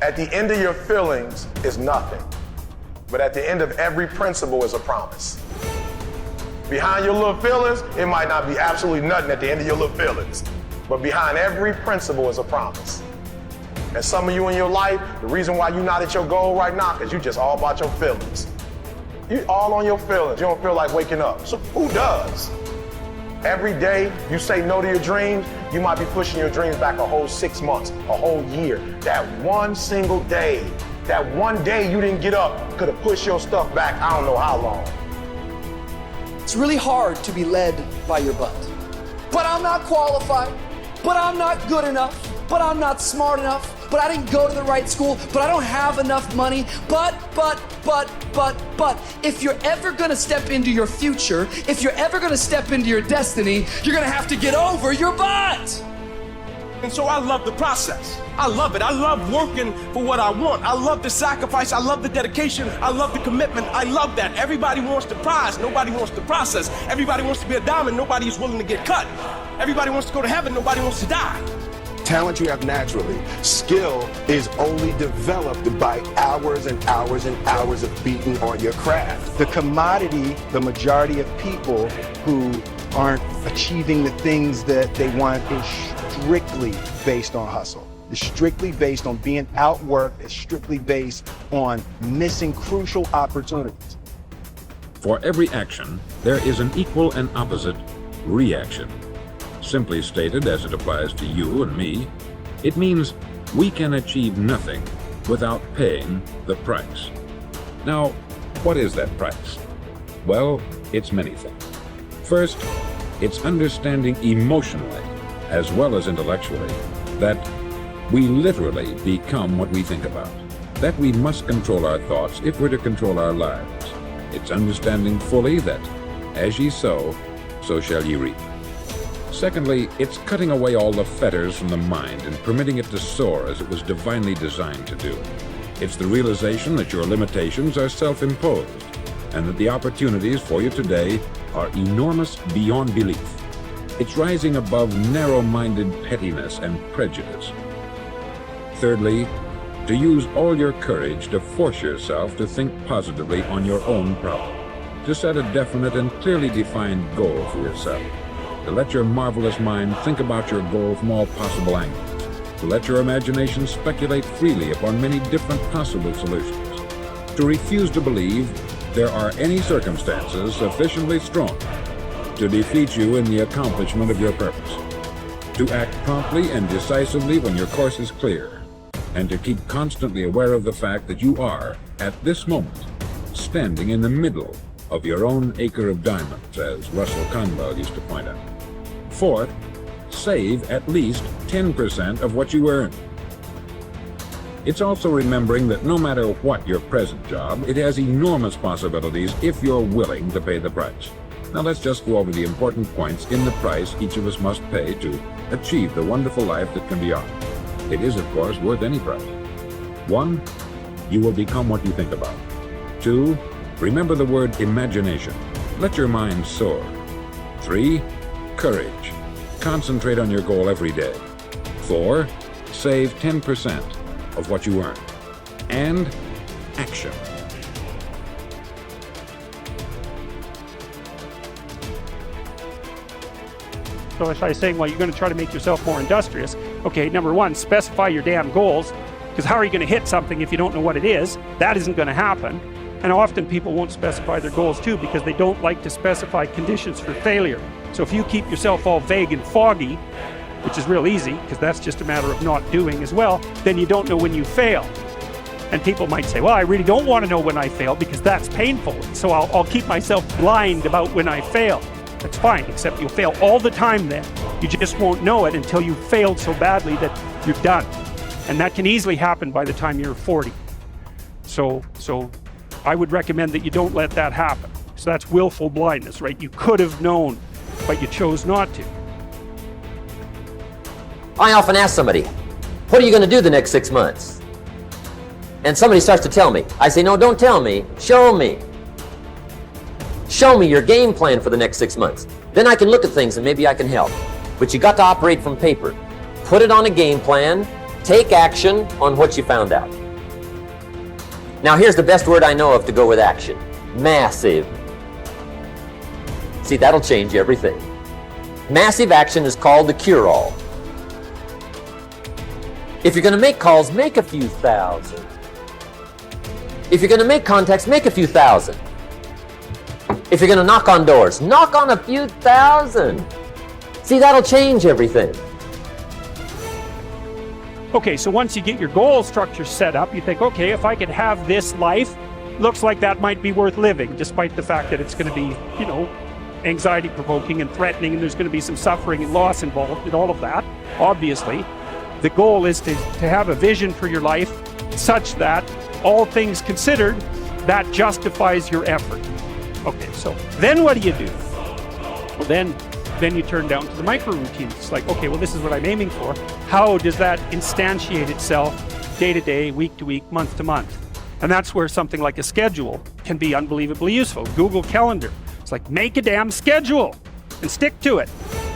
At the end of your feelings is nothing, but at the end of every principle is a promise. Behind your little feelings, it might not be absolutely nothing at the end of your little feelings, but behind every principle is a promise. And some of you in your life, the reason why you're not at your goal right now, because you just all about your feelings. You all on your feelings. You don't feel like waking up. So who does? Every day you say no to your dreams, you might be pushing your dreams back a whole 6 months, a whole year. That one single day, that one day you didn't get up could have pushed your stuff back I don't know how long. It's really hard to be led by your butt. But I'm not qualified, but I'm not good enough, but I'm not smart enough, but I didn't go to the right school, but I don't have enough money, but. If you're ever gonna step into your future, if you're ever gonna step into your destiny, you're gonna have to get over your butt. And so I love the process. I love it. I love working for what I want. I love the sacrifice. I love the dedication. I love the commitment. I love that. Everybody wants the prize. Nobody wants the process. Everybody wants to be a diamond. Nobody is willing to get cut. Everybody wants to go to heaven. Nobody wants to die. Talent you have naturally. Skill is only developed by hours and hours and hours of beating on your craft. The commodity, the majority of people who aren't achieving the things that they want is strictly based on hustle. It's strictly based on being outworked. It's strictly based on missing crucial opportunities. For every action, there is an equal and opposite reaction. Simply stated, as it applies to you and me, it means we can achieve nothing without paying the price. Now, what is that price? Well, it's many things. First, it's understanding emotionally, as well as intellectually, that we literally become what we think about, that we must control our thoughts if we're to control our lives. It's understanding fully that, as ye sow, so shall ye reap. Secondly, it's cutting away all the fetters from the mind and permitting it to soar as it was divinely designed to do. It's the realization that your limitations are self-imposed and that the opportunities for you today are enormous beyond belief. It's rising above narrow-minded pettiness and prejudice. Thirdly, to use all your courage to force yourself to think positively on your own problem, to set a definite and clearly defined goal for yourself, to let your marvelous mind think about your goal from all possible angles, to let your imagination speculate freely upon many different possible solutions, to refuse to believe there are any circumstances sufficiently strong to defeat you in the accomplishment of your purpose, to act promptly and decisively when your course is clear, and to keep constantly aware of the fact that you are, at this moment, standing in the middle of your own acre of diamonds, as Russell Conwell used to point out. Fourth, save at least 10% of what you earn. It's also remembering that no matter what your present job, it has enormous possibilities if you're willing to pay the price. Now let's just go over the important points in the price each of us must pay to achieve the wonderful life that can be ours. It is, of course, worth any price. 1, you will become what you think about. 2, remember the word imagination. Let your mind soar. 3, courage. Concentrate on your goal every day. 4, save 10% of what you earn. And action. So if I was saying, well, you're going to try to make yourself more industrious, okay, number one, specify your damn goals, because how are you going to hit something if you don't know what it is? That isn't going to happen. And often people won't specify their goals too because they don't like to specify conditions for failure. So if you keep yourself all vague and foggy, which is real easy because that's just a matter of not doing as well, then you don't know when you fail. And people might say, well, I really don't want to know when I fail because that's painful. So I'll keep myself blind about when I fail. That's fine, except you'll fail all the time then. You just won't know it until you've failed so badly that you're done. And that can easily happen by the time you're 40. So I would recommend that you don't let that happen. So that's willful blindness, right? You could have known, but you chose not to. I often ask somebody, what are you going to do the next 6 months? And somebody starts to tell me. I say, no, don't tell me. Show me. Show me your game plan for the next 6 months. Then I can look at things and maybe I can help. But you got to operate from paper. Put it on a game plan, Take action on what you found out. Now here's the best word I know of to go with action. Massive. See, that'll change everything. Massive action is called the cure-all. If you're going to make calls, make a few thousand. If you're going to make contacts, make a few thousand. If you're going to knock on doors, knock on a few thousand. See, that'll change everything. Okay, so once you get your goal structure set up, you think, okay, if I could have this life, looks like that might be worth living, despite the fact that it's going to be, you know, anxiety-provoking and threatening, and there's going to be some suffering and loss involved in all of that, obviously. The goal is to have a vision for your life such that, all things considered, that justifies your effort. Okay, so then what do you do? Well, then you turn down to the micro routines. It's like, okay, well, this is what I'm aiming for. How does that instantiate itself day to day, week to week, month to month? And that's where something like a schedule can be unbelievably useful. Google Calendar. It's like, make a damn schedule and stick to it.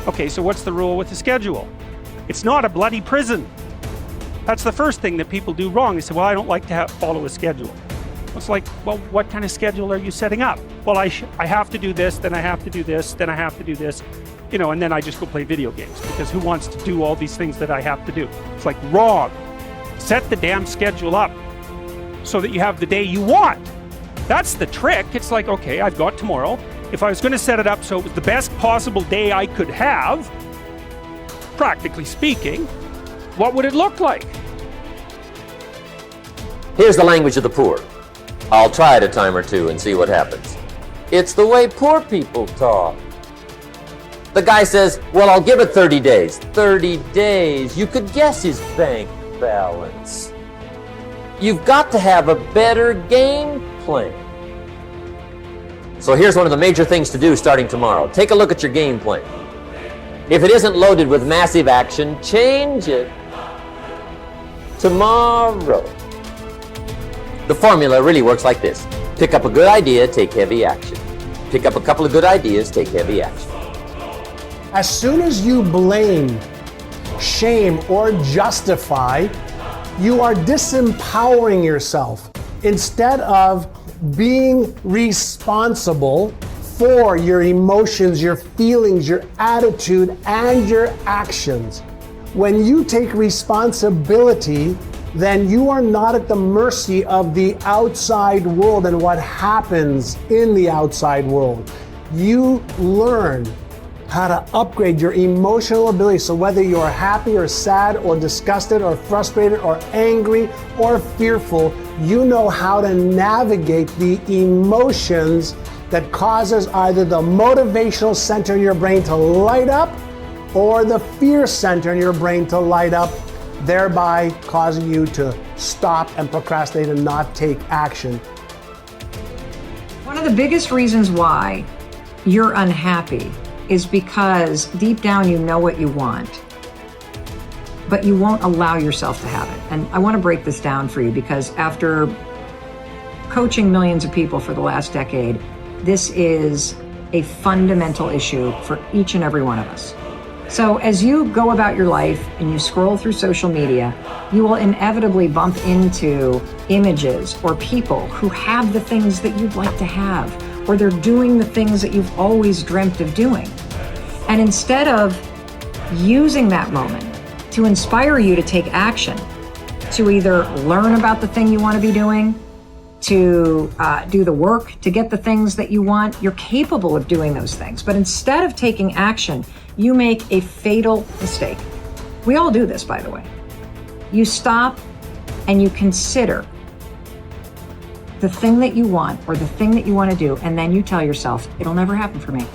Okay, so what's the rule with the schedule? It's not a bloody prison. That's the first thing that people do wrong. They say, well, I don't like to follow a schedule. It's like, well, what kind of schedule are you setting up? Well, I have to do this, then I have to do this, then I have to do this, you know, and then I just go play video games, because who wants to do all these things that I have to do? It's like, wrong. Set the damn schedule up so that you have the day you want. That's the trick. It's like, okay, I've got tomorrow. If I was going to set it up so it was the best possible day I could have, practically speaking, what would it look like? Here's the language of the poor. I'll try it a time or two and see what happens. It's the way poor people talk. The guy says, well, I'll give it 30 days. 30 days. You could guess his bank balance. You've got to have a better game plan. So here's one of the major things to do starting tomorrow. Take a look at your game plan. If it isn't loaded with massive action, change it tomorrow. The formula really works like this. Pick up a good idea, take heavy action. Pick up a couple of good ideas, take heavy action. As soon as you blame, shame, or justify, you are disempowering yourself instead of being responsible for your emotions, your feelings, your attitude, and your actions. When you take responsibility, then you are not at the mercy of the outside world and what happens in the outside world. You learn how to upgrade your emotional ability, so whether you're happy or sad or disgusted or frustrated or angry or fearful, you know how to navigate the emotions that causes either the motivational center in your brain to light up or the fear center in your brain to light up, thereby causing you to stop and procrastinate and not take action. One of the biggest reasons why you're unhappy is because deep down you know what you want, but you won't allow yourself to have it. And I want to break this down for you, because after coaching millions of people for the last decade, this is a fundamental issue for each and every one of us. So as you go about your life and you scroll through social media, you will inevitably bump into images or people who have the things that you'd like to have, or they're doing the things that you've always dreamt of doing. And instead of using that moment to inspire you to take action, to either learn about the thing you want to be doing, to do the work to get the things that you want, you're capable of doing those things. But instead of taking action, you make a fatal mistake. We all do this, by the way. You stop and you consider the thing that you want or the thing that you want to do, and then you tell yourself, it'll never happen for me.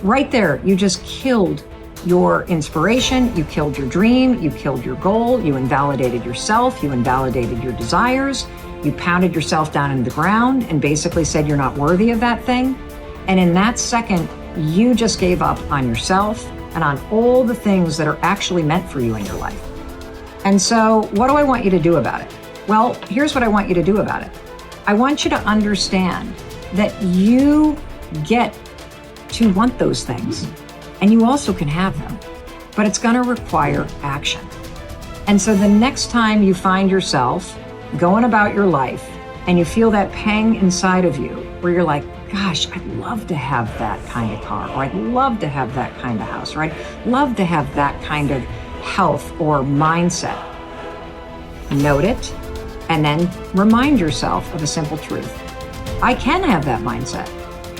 Right there, you just killed your inspiration, you killed your dream, you killed your goal, you invalidated yourself, you invalidated your desires, you pounded yourself down into the ground and basically said you're not worthy of that thing. And in that second, you just gave up on yourself and on all the things that are actually meant for you in your life. And so what do I want you to do about it? Well, here's what I want you to do about it. I want you to understand that you get to want those things, and you also can have them, but it's going to require action. And so the next time you find yourself going about your life and you feel that pang inside of you where you're like, gosh, I'd love to have that kind of car, or I'd love to have that kind of house, or I'd love to have that kind of health or mindset. Note it, and then remind yourself of a simple truth. I can have that mindset.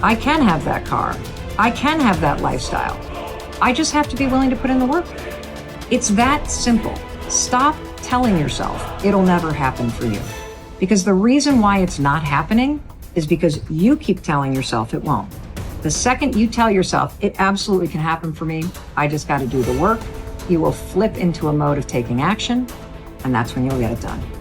I can have that car. I can have that lifestyle. I just have to be willing to put in the work. It's that simple. Stop telling yourself it'll never happen for you. Because the reason why it's not happening is because you keep telling yourself it won't. The second you tell yourself it absolutely can happen for me, I just got to do the work, you will flip into a mode of taking action, and that's when you'll get it done.